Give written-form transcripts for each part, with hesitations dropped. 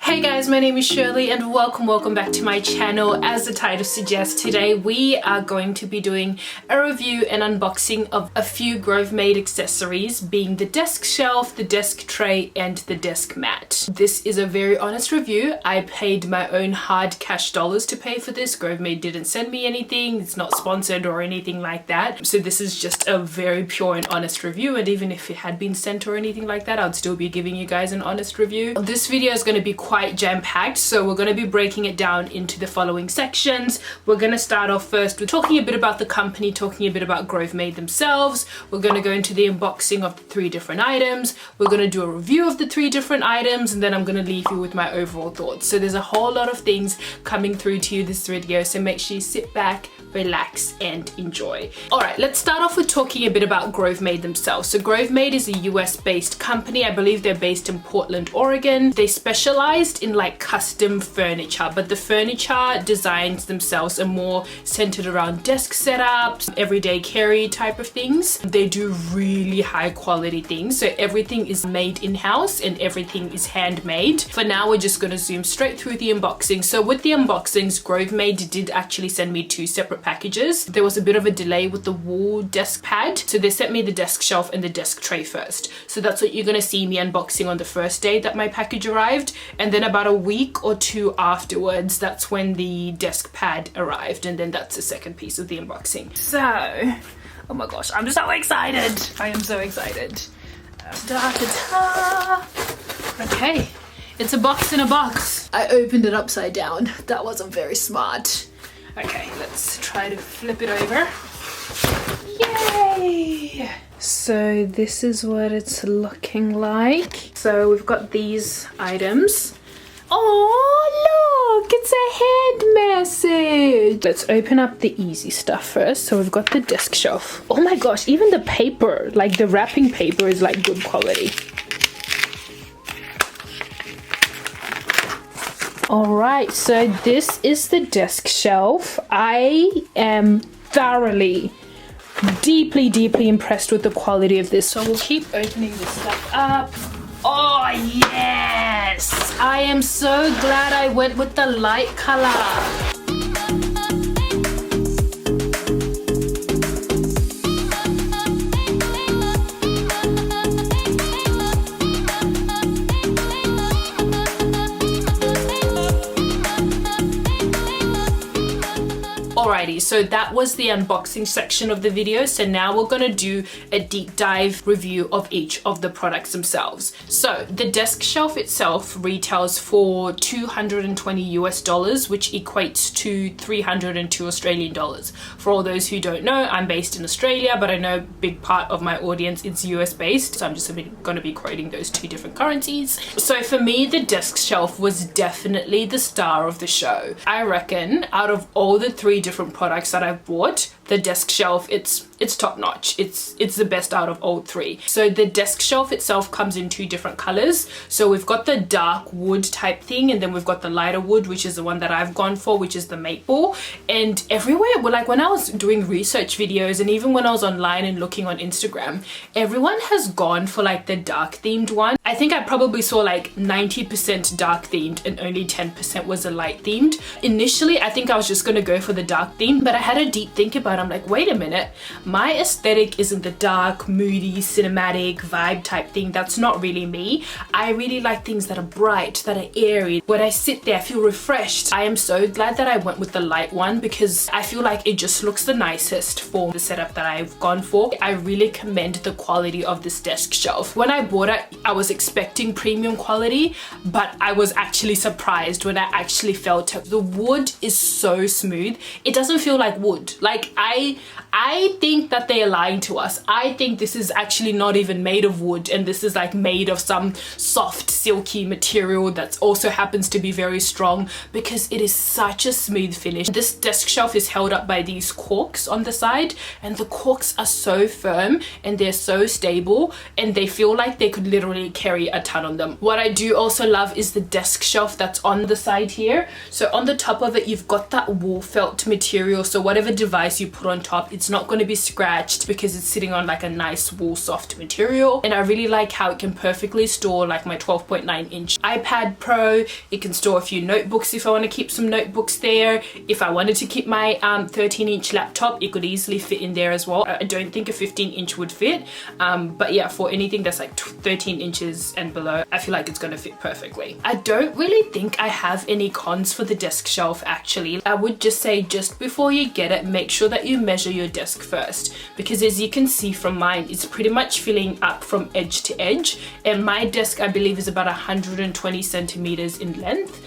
Hey guys, my name is Shirley and welcome back to my channel. As the title suggests, today we are going to be doing a review and unboxing of a few Grovemade accessories, being the desk shelf, the desk tray and the desk mat. This is a very honest review. I paid my own hard cash dollars to pay for this. Grovemade didn't send me anything. It's not sponsored or anything like that. So this is just a very pure and honest review, and even if it had been sent or anything like that, I'd still be giving you guys an honest review. This video is going to be quite jam-packed, so we're going to be breaking it down into the following sections. We're going to start off first with talking a bit about the company, talking a bit about Grovemade themselves. We're going to go into the unboxing of the 3 different items. We're going to do a review of the 3 different items, and then I'm going to leave you with my overall thoughts. So there's a whole lot of things coming through to you this video, so make sure you sit back, relax and enjoy. Alright, let's start off with talking a bit about Grovemade themselves. So Grovemade is a US based company. I believe they're based in Portland, Oregon. They specialized in like custom furniture, but the furniture designs themselves are more centered around desk setups, everyday carry type of things. They do really high quality things, so everything is made in-house and everything is handmade. For now, we're just going to zoom straight through the unboxing. So with the unboxings, Grovemade did actually send me 2 separate packages. There was a bit of a delay with the wall desk pad, so they sent me the desk shelf and the desk tray first. So that's what you're going to see me unboxing on the first day that my package arrived, and then about a week or 2 afterwards, that's when the desk pad arrived, and then that's the second piece of the unboxing. So, oh my gosh, I'm so excited. I am so excited. Okay, it's a box in a box. I opened it upside down. That wasn't very smart. Okay, let's try to flip it over. Yay! So this is what it's looking like. So we've got these items. Oh, look, it's a hand message. Let's open up the easy stuff first. So we've got the desk shelf. Oh my gosh, even the paper, like the wrapping paper is like good quality. Alright, so this is the desk shelf. I am thoroughly, deeply impressed with the quality of this. So we'll keep opening this stuff up. Oh yes! I am so glad I went with the light color. Alrighty, so that was the unboxing section of the video. So now we're gonna do a deep dive review of each of the products themselves. So the desk shelf itself retails for $220 US, which equates to 302 Australian dollars. For all those who don't know, I'm based in Australia, but I know a big part of my audience is US based, so I'm just gonna be quoting those 2 different currencies. So for me, the desk shelf was definitely the star of the show. I reckon out of all the 3 different products that I've bought, the desk shelf, it's top notch. It's the best out of all 3. So the desk shelf itself comes in 2 different colors. So we've got the dark wood type thing, and then we've got the lighter wood, which is the one that I've gone for, which is the maple. And everywhere, well, like when I was doing research videos and even when I was online and looking on Instagram, everyone has gone for like the dark themed one. I think I probably saw like 90% dark themed and only 10% was a light themed. Initially, I think I was just gonna go for the dark theme, but I had a deep think about it. I'm like, wait a minute, my aesthetic isn't the dark, moody, cinematic vibe type thing. That's not really me. I really like things that are bright, that are airy. When I sit there, I feel refreshed. I am so glad that I went with the light one because I feel like it just looks the nicest for the setup that I've gone for. I really commend the quality of this desk shelf. When I bought it, I was expecting premium quality, but I was actually surprised when I actually felt it. The wood is so smooth. It doesn't feel like wood. Like I think that they are lying to us. I think this is actually not even made of wood, and this is like made of some soft silky material that also happens to be very strong, because it is such a smooth finish. This desk shelf is held up by these corks on the side, and the corks are so firm and they're so stable, and they feel like they could literally carry a ton on them. What I do also love is the desk shelf that's on the side here. So on the top of it, you've got that wool felt material, so whatever device you put on top, it's not going to be scratched because it's sitting on like a nice wool soft material. And I really like how it can perfectly store like my 12.9 inch iPad Pro. It can store a few notebooks if I want to keep some notebooks there. If I wanted to keep my 13 inch laptop, it could easily fit in there as well. I don't think a 15 inch would fit, but yeah, for anything that's like 13 inches and below, I feel like it's going to fit perfectly. I don't really think I have any cons for the desk shelf actually. I would just say, just before you get it, make sure that you measure your desk first, because as you can see from mine, it's pretty much filling up from edge to edge, and my desk I believe is about 120 centimeters in length.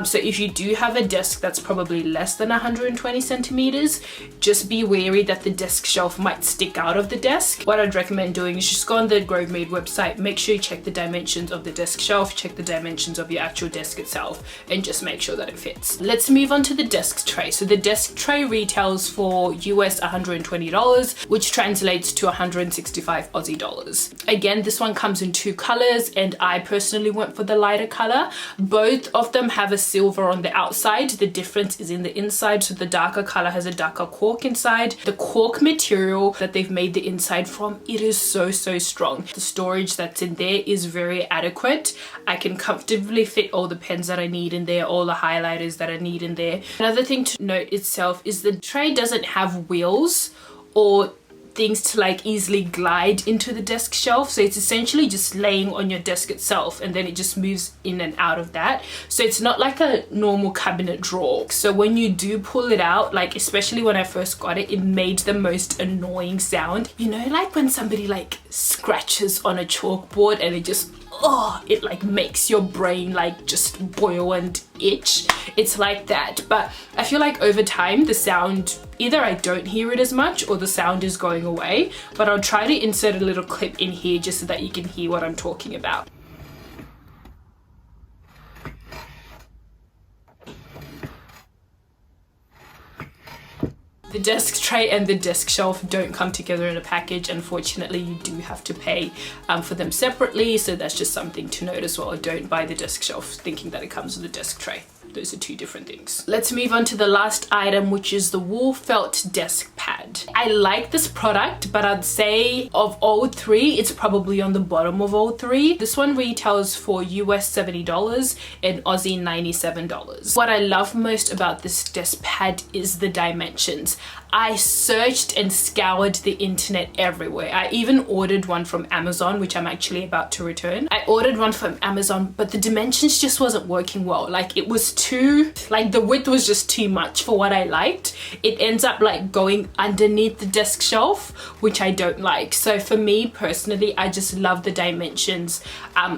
So if you do have a desk that's probably less than 120 centimeters, just be wary that the desk shelf might stick out of the desk. What I'd recommend doing is just go on the Grovemade website, make sure you check the dimensions of the desk shelf, check the dimensions of your actual desk itself, and just make sure that it fits. Let's move on to the desk tray. So the desk tray retails for US $120, which translates to 165 Aussie dollars. Again, this one comes in two colors, and I personally went for the lighter color. Both of them have a silver on the outside. The difference is in the inside. So the darker color has a darker cork inside. The cork material that they've made the inside from, it is so strong. The storage that's in there is very adequate. I can comfortably fit all the pens that I need in there, all the highlighters that I need in there. Another thing to note itself is the tray doesn't have wheels or things to like easily glide into the desk shelf, so it's essentially just laying on your desk itself, and then it just moves in and out of that. So it's not like a normal cabinet drawer. So when you do pull it out, like especially when I first got it, it made the most annoying sound, you know, like when somebody like scratches on a chalkboard and it just, oh, it like makes your brain like just boil and itch. It's like that. But I feel like over time the sound, either I don't hear it as much or the sound is going away. But I'll try to insert a little clip in here just so that you can hear what I'm talking about. The desk tray and the desk shelf don't come together in a package. Unfortunately, you do have to pay for them separately, so that's just something to note as well. Don't buy the desk shelf thinking that it comes with a desk tray. Those are two different things. Let's move on to the last item, which is the wool felt desk pad. I like this product, but I'd say of all three, it's probably on the bottom of all three. This one retails for US $70 and Aussie $97. What I love most about this desk pad is the dimensions. I searched and scoured the internet everywhere. I even ordered one from Amazon, which I'm actually about to return. I ordered one from Amazon, but the dimensions just wasn't working well. Like it was too, like the width was just too much for what I liked. It ends up like going underneath the desk shelf, which I don't like. So for me personally, I just love the dimensions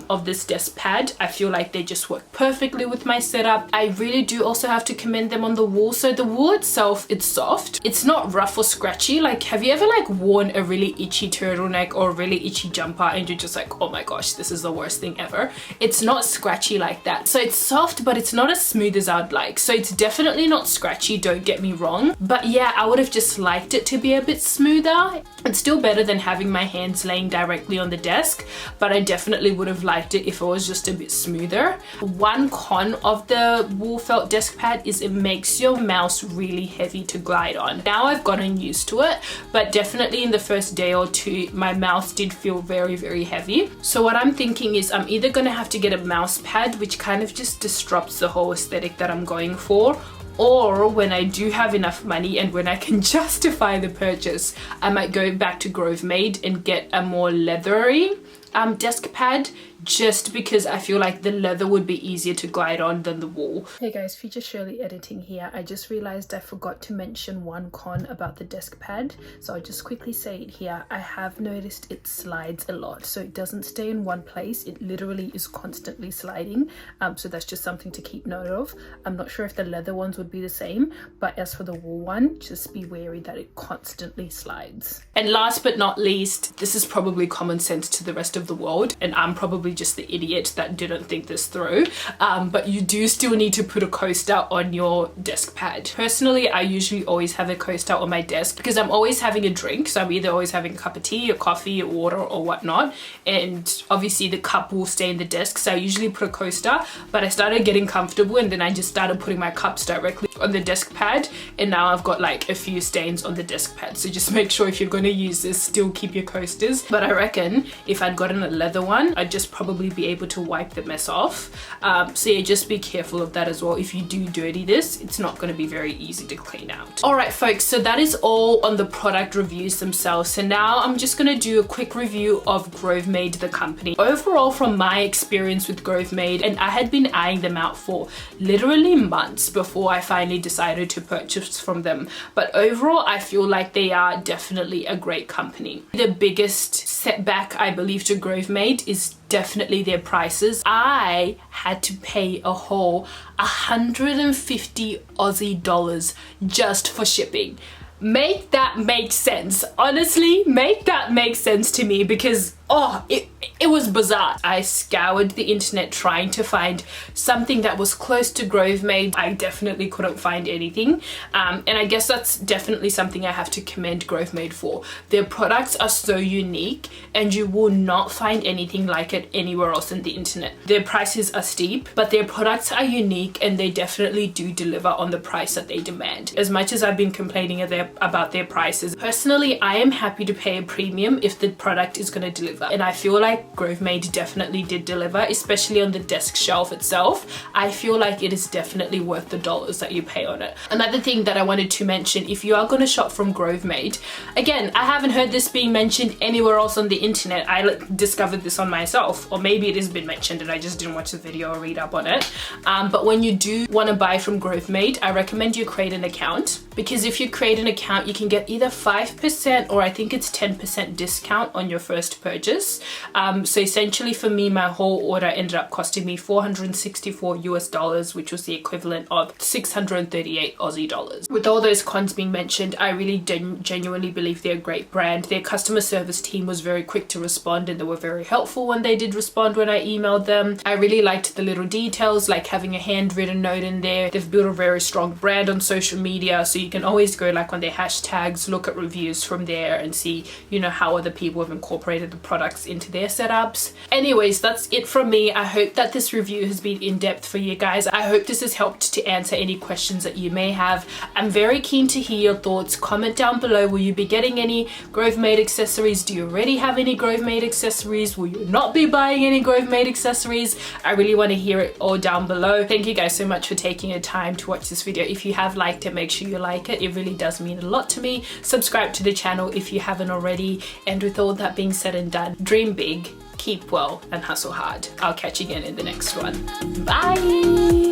of this desk pad. I feel like they just work perfectly with my setup. I really do also have to commend them on the wool. So the wool itself, it's soft. It's not rough or scratchy. Like, have you ever like worn a really itchy turtleneck or a really itchy jumper and you're just like, oh my gosh, this is the worst thing ever? It's not scratchy like that. So it's soft, but it's not as smooth as I'd like. So it's definitely not scratchy, don't get me wrong. But yeah, I would have just liked it to be a bit smoother. It's still better than having my hands laying directly on the desk, but I definitely would have liked it if it was just a bit smoother. One con of the wool felt desk pad is it makes your mouse really heavy to glide on. Now I've gotten used to it, but definitely in the first day or two, my mouse did feel very heavy. So what I'm thinking is I'm either gonna have to get a mouse pad, which kind of just disrupts the whole aesthetic that I'm going for, or when I do have enough money and when I can justify the purchase, I might go back to Grovemade and get a more leathery desk pad, just because I feel like the leather would be easier to glide on than the wool. Hey guys, Future Shirley editing here. I just realized I forgot to mention one con about the desk pad, so I'll just quickly say it here. I have noticed it slides a lot, so it doesn't stay in one place. It literally is constantly sliding, so that's just something to keep note of. I'm not sure if the leather ones would be the same, but as for the wool one, just be wary that it constantly slides. And last but not least, this is probably common sense to the rest of the world, and I'm probably probably just the idiot that didn't think this through. But you do still need to put a coaster on your desk pad. Personally, I usually always have a coaster on my desk because I'm always having a drink. So I'm either always having a cup of tea or coffee or water or whatnot. And obviously the cup will stay in the desk. So I usually put a coaster, but I started getting comfortable and then I just started putting my cups directly on the desk pad. And now I've got like a few stains on the desk pad. So just make sure if you're going to use this, still keep your coasters. But I reckon if I'd gotten a leather one, I'd just probably be able to wipe the mess off. So yeah, just be careful of that as well. If you do dirty this, it's not going to be very easy to clean out. All right, folks, so that is all on the product reviews themselves. So now I'm just going to do a quick review of Grovemade, the company. Overall, from my experience with Grovemade, and I had been eyeing them out for literally months before I finally decided to purchase from them. But overall, I feel like they are definitely a great company. The biggest setback, I believe, to Grovemade is definitely their prices. I had to pay a whole 150 Aussie dollars just for shipping. Make that make sense. Honestly, make that make sense to me because it was bizarre. I scoured the internet trying to find something that was close to Grovemade. I definitely couldn't find anything. And I guess that's definitely something I have to commend Grovemade for. Their products are so unique and you will not find anything like it anywhere else on the internet. Their prices are steep, but their products are unique and they definitely do deliver on the price that they demand. As much as I've been complaining about their prices, personally, I am happy to pay a premium if the product is going to deliver. And I feel like Grovemade definitely did deliver, especially on the desk shelf itself. I feel like it is definitely worth the dollars that you pay on it. Another thing that I wanted to mention, if you are going to shop from Grovemade, again, I haven't heard this being mentioned anywhere else on the internet. I discovered this on myself, or maybe it has been mentioned and I just didn't watch the video or read up on it. But when you do want to buy from Grovemade, I recommend you create an account, because if you create an account, you can get either 5% or I think it's 10% discount on your first purchase. So essentially for me, my whole order ended up costing me $464 US, which was the equivalent of 638 Aussie dollars. With all those cons being mentioned, I really genuinely believe they're a great brand. Their customer service team was very quick to respond and they were very helpful when they did respond when I emailed them. I really liked the little details, like having a handwritten note in there. They've built a very strong brand on social media, so you can always go like on their hashtags, look at reviews from there and see, you know, how other people have incorporated the products into their setups. Anyways, that's it from me. I hope that this review has been in depth for you guys. I hope this has helped to answer any questions that you may have. I'm very keen to hear your thoughts. Comment down below. Will you be getting any Grovemade accessories? Do you already have any Grovemade accessories? Will you not be buying any Grovemade accessories? I really want to hear it all down below. Thank you guys so much for taking the time to watch this video. If you have liked it, make sure you like it. It really does mean a lot to me. Subscribe to the channel if you haven't already. And with all that being said and done, dream big, keep well, and hustle hard. I'll catch you again in the next one. Bye!